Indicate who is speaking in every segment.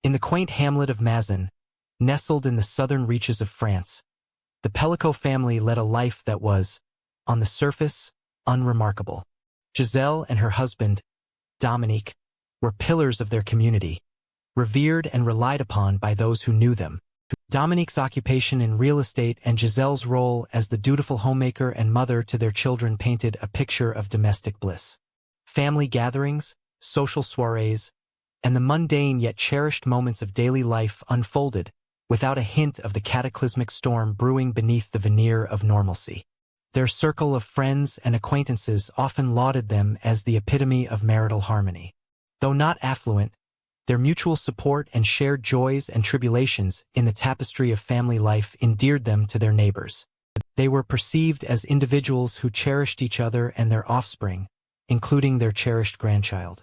Speaker 1: In the quaint hamlet of Mazan, nestled in the southern reaches of France, the Pelicot family led a life that was, on the surface, unremarkable. Gisele and her husband, Dominique, were pillars of their community, revered and relied upon by those who knew them. Dominique's occupation in real estate and Gisele's role as the dutiful homemaker and mother to their children painted a picture of domestic bliss. Family gatherings, social soirees, and the mundane yet cherished moments of daily life unfolded without a hint of the cataclysmic storm brewing beneath the veneer of normalcy. Their circle of friends and acquaintances often lauded them as the epitome of marital harmony. Though not affluent, their mutual support and shared joys and tribulations in the tapestry of family life endeared them to their neighbors. They were perceived as individuals who cherished each other and their offspring, including their cherished grandchild.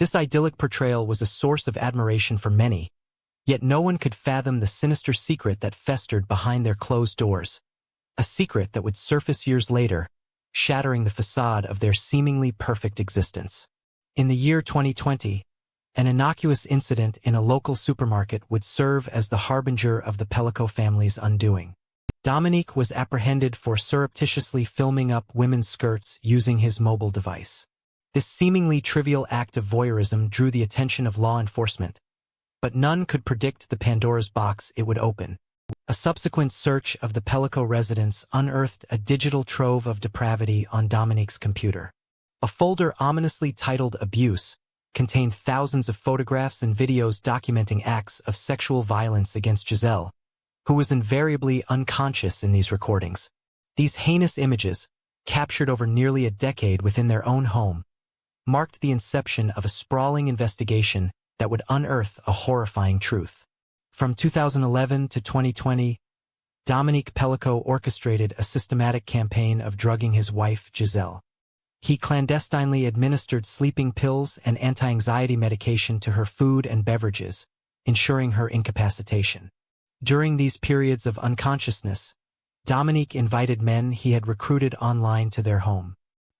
Speaker 1: This idyllic portrayal was a source of admiration for many, yet no one could fathom the sinister secret that festered behind their closed doors, a secret that would surface years later, shattering the facade of their seemingly perfect existence. In the year 2020, an innocuous incident in a local supermarket would serve as the harbinger of the Pelicot family's undoing. Dominique was apprehended for surreptitiously filming up women's skirts using his mobile device. This seemingly trivial act of voyeurism drew the attention of law enforcement, but none could predict the Pandora's box it would open. A subsequent search of the Pelicot residence unearthed a digital trove of depravity on Dominique's computer. A folder ominously titled Abuse contained thousands of photographs and videos documenting acts of sexual violence against Gisele, who was invariably unconscious in these recordings. These heinous images, captured over nearly a decade within their own home, marked the inception of a sprawling investigation that would unearth a horrifying truth. From 2011 to 2020, Dominique Pelicot orchestrated a systematic campaign of drugging his wife, Gisele. He clandestinely administered sleeping pills and anti-anxiety medication to her food and beverages, ensuring her incapacitation. During these periods of unconsciousness, Dominique invited men he had recruited online to their home.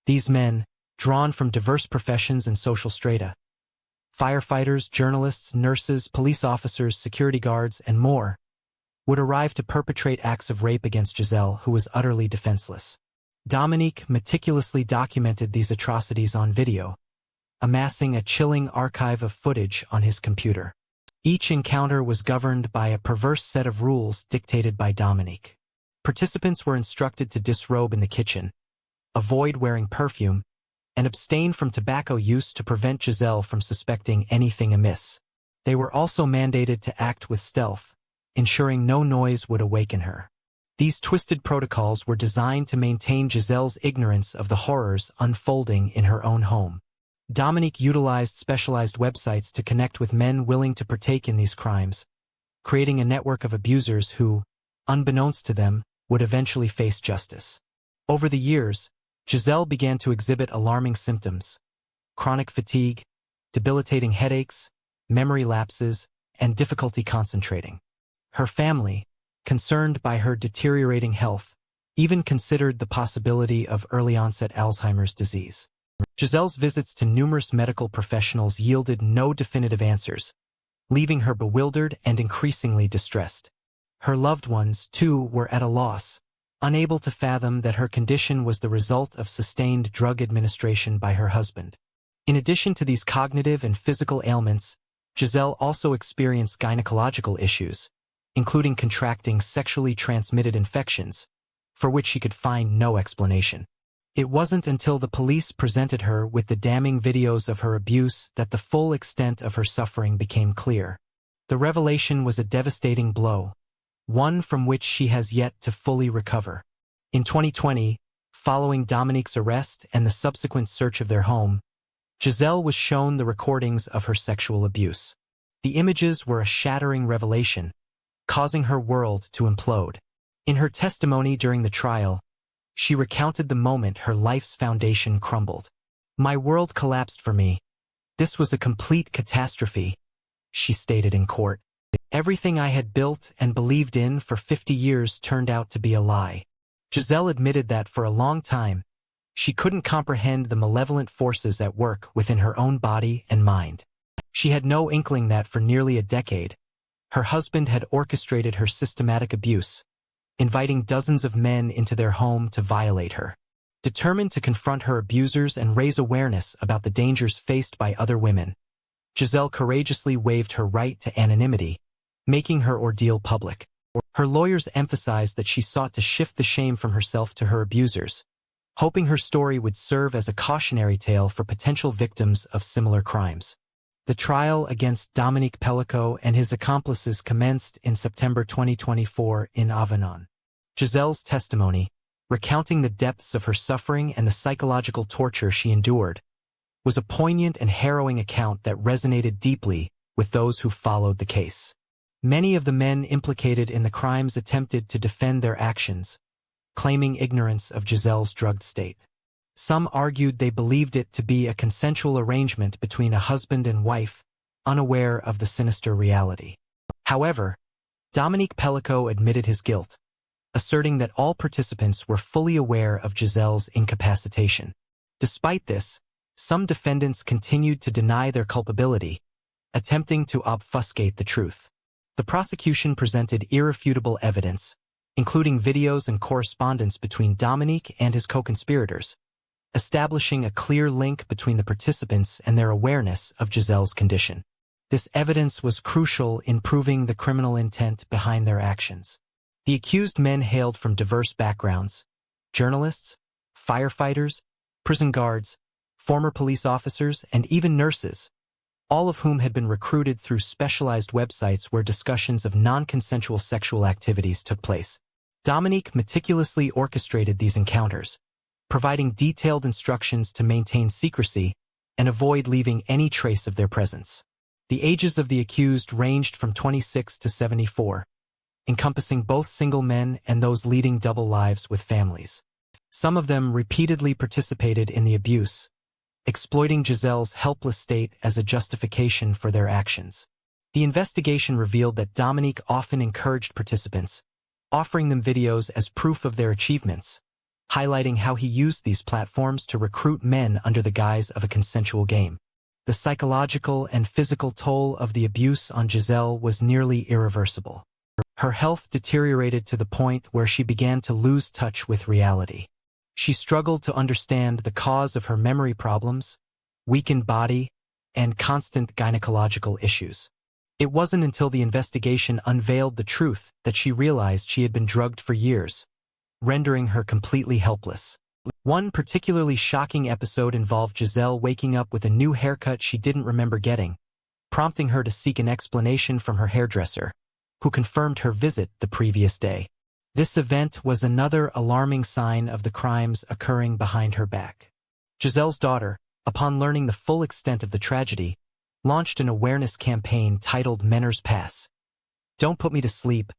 Speaker 1: These men, drawn from diverse professions and social strata, firefighters, journalists, nurses, police officers, security guards, and more, would arrive to perpetrate acts of rape against Gisele, who was utterly defenseless. Dominique meticulously documented these atrocities on video, amassing a chilling archive of footage on his computer. Each encounter was governed by a perverse set of rules dictated by Dominique. Participants were instructed to disrobe in the kitchen, avoid wearing perfume, and abstain from tobacco use to prevent Gisele from suspecting anything amiss. They were also mandated to act with stealth, ensuring no noise would awaken her. These twisted protocols were designed to maintain Gisele's ignorance of the horrors unfolding in her own home. Dominique utilized specialized websites to connect with men willing to partake in these crimes, creating a network of abusers who, unbeknownst to them, would eventually face justice. Over the years, Gisele began to exhibit alarming symptoms: chronic fatigue, debilitating headaches, memory lapses, and difficulty concentrating. Her family, concerned by her deteriorating health, even considered the possibility of early-onset Alzheimer's disease. Gisele's visits to numerous medical professionals yielded no definitive answers, leaving her bewildered and increasingly distressed. Her loved ones, too, were at a loss, unable to fathom that her condition was the result of sustained drug administration by her husband. In addition to these cognitive and physical ailments, Gisele also experienced gynecological issues, including contracting sexually transmitted infections, for which she could find no explanation. It wasn't until the police presented her with the damning videos of her abuse that the full extent of her suffering became clear. The revelation was a devastating blow, one from which she has yet to fully recover. In 2020, following Dominique's arrest and the subsequent search of their home, Gisele was shown the recordings of her sexual abuse. The images were a shattering revelation, causing her world to implode. In her testimony during the trial, she recounted the moment her life's foundation crumbled. "My world collapsed for me. This was a complete catastrophe," she stated in court. "Everything I had built and believed in for 50 years turned out to be a lie." Gisele admitted that for a long time, she couldn't comprehend the malevolent forces at work within her own body and mind. She had no inkling that for nearly a decade, her husband had orchestrated her systematic abuse, inviting dozens of men into their home to violate her. Determined to confront her abusers and raise awareness about the dangers faced by other women, Gisele courageously waived her right to anonymity, making her ordeal public. Her lawyers emphasized that she sought to shift the shame from herself to her abusers, hoping her story would serve as a cautionary tale for potential victims of similar crimes. The trial against Dominique Pelicot and his accomplices commenced in September 2024 in Avignon. Gisele's testimony, recounting the depths of her suffering and the psychological torture she endured, was a poignant and harrowing account that resonated deeply with those who followed the case. Many of the men implicated in the crimes attempted to defend their actions, claiming ignorance of Gisele's drugged state. Some argued they believed it to be a consensual arrangement between a husband and wife, unaware of the sinister reality. However, Dominique Pelicot admitted his guilt, asserting that all participants were fully aware of Gisele's incapacitation. Despite this, some defendants continued to deny their culpability, attempting to obfuscate the truth. The prosecution presented irrefutable evidence, including videos and correspondence between Dominique and his co-conspirators, establishing a clear link between the participants and their awareness of Gisele's condition. This evidence was crucial in proving the criminal intent behind their actions. The accused men hailed from diverse backgrounds: journalists, firefighters, prison guards, former police officers, and even nurses, all of whom had been recruited through specialized websites where discussions of non-consensual sexual activities took place. Dominique meticulously orchestrated these encounters, providing detailed instructions to maintain secrecy and avoid leaving any trace of their presence. The ages of the accused ranged from 26 to 74, encompassing both single men and those leading double lives with families. Some of them repeatedly participated in the abuse, exploiting Gisele's helpless state as a justification for their actions. The investigation revealed that Dominique often encouraged participants, offering them videos as proof of their achievements, highlighting how he used these platforms to recruit men under the guise of a consensual game. The psychological and physical toll of the abuse on Gisele was nearly irreversible. Her health deteriorated to the point where she began to lose touch with reality. She struggled to understand the cause of her memory problems, weakened body, and constant gynecological issues. It wasn't until the investigation unveiled the truth that she realized she had been drugged for years, rendering her completely helpless. One particularly shocking episode involved Gisele waking up with a new haircut she didn't remember getting, prompting her to seek an explanation from her hairdresser, who confirmed her visit the previous day. This event was another alarming sign of the crimes occurring behind her back. Gisele's daughter, upon learning the full extent of the tragedy, launched an awareness campaign titled Menner's Pass, Don't Put Me to Sleep,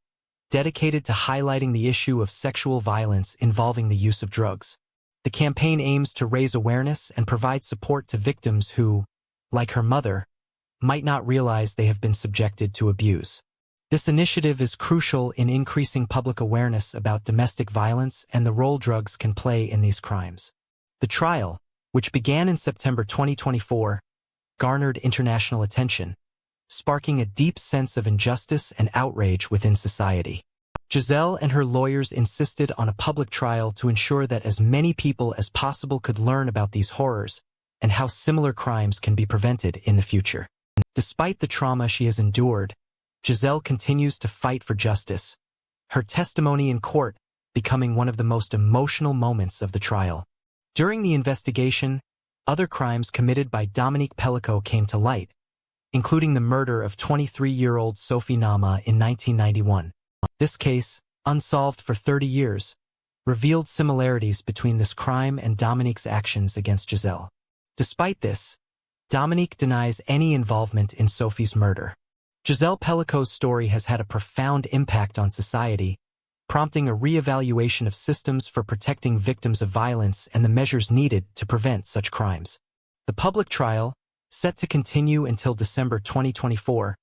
Speaker 1: dedicated to highlighting the issue of sexual violence involving the use of drugs. The campaign aims to raise awareness and provide support to victims who, like her mother, might not realize they have been subjected to abuse. This initiative is crucial in increasing public awareness about domestic violence and the role drugs can play in these crimes. The trial, which began in September 2024, garnered international attention, sparking a deep sense of injustice and outrage within society. Gisele and her lawyers insisted on a public trial to ensure that as many people as possible could learn about these horrors and how similar crimes can be prevented in the future. Despite the trauma she has endured, Gisele continues to fight for justice, her testimony in court becoming one of the most emotional moments of the trial. During the investigation, other crimes committed by Dominique Pelicot came to light, including the murder of 23-year-old Sophie Nama in 1991. This case, unsolved for 30 years, revealed similarities between this crime and Dominique's actions against Gisele. Despite this, Dominique denies any involvement in Sophie's murder. Gisele Pelicot's story has had a profound impact on society, prompting a re-evaluation of systems for protecting victims of violence and the measures needed to prevent such crimes. The public trial, set to continue until December 2024,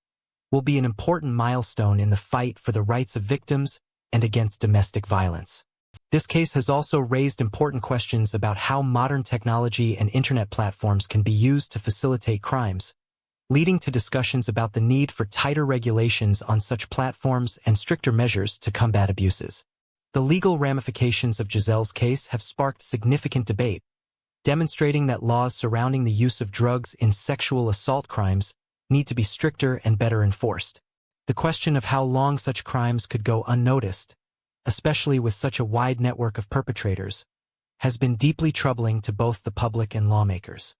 Speaker 1: will be an important milestone in the fight for the rights of victims and against domestic violence. This case has also raised important questions about how modern technology and internet platforms can be used to facilitate crimes, leading to discussions about the need for tighter regulations on such platforms and stricter measures to combat abuses. The legal ramifications of Gisele's case have sparked significant debate, demonstrating that laws surrounding the use of drugs in sexual assault crimes need to be stricter and better enforced. The question of how long such crimes could go unnoticed, especially with such a wide network of perpetrators, has been deeply troubling to both the public and lawmakers.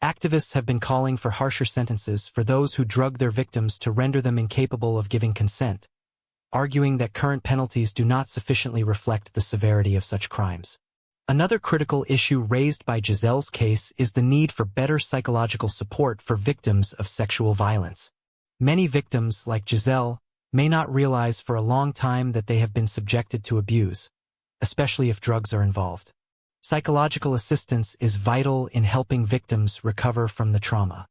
Speaker 1: Activists have been calling for harsher sentences for those who drug their victims to render them incapable of giving consent, arguing that current penalties do not sufficiently reflect the severity of such crimes. Another critical issue raised by Gisele's case is the need for better psychological support for victims of sexual violence. Many victims, like Gisele, may not realize for a long time that they have been subjected to abuse, especially if drugs are involved. Psychological assistance is vital in helping victims recover from the trauma.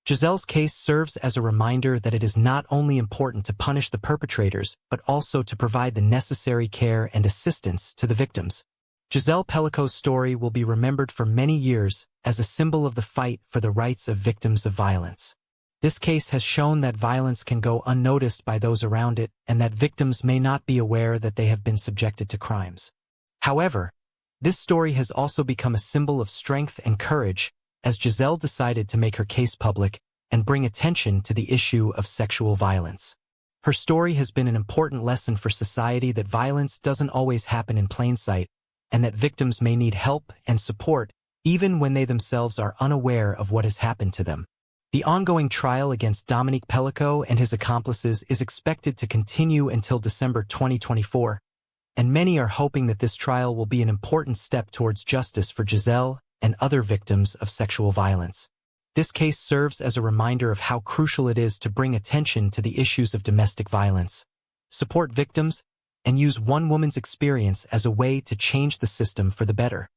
Speaker 1: Gisele's case serves as a reminder that it is not only important to punish the perpetrators, but also to provide the necessary care and assistance to the victims. Gisele Pelicot's story will be remembered for many years as a symbol of the fight for the rights of victims of violence. This case has shown that violence can go unnoticed by those around it and that victims may not be aware that they have been subjected to crimes. However, this story has also become a symbol of strength and courage as Gisele decided to make her case public and bring attention to the issue of sexual violence. Her story has been an important lesson for society that violence doesn't always happen in plain sight, and that victims may need help and support even when they themselves are unaware of what has happened to them. The ongoing trial against Dominique Pelicot and his accomplices is expected to continue until December 2024, and many are hoping that this trial will be an important step towards justice for Gisele and other victims of sexual violence. This case serves as a reminder of how crucial it is to bring attention to the issues of domestic violence, support victims, and use one woman's experience as a way to change the system for the better.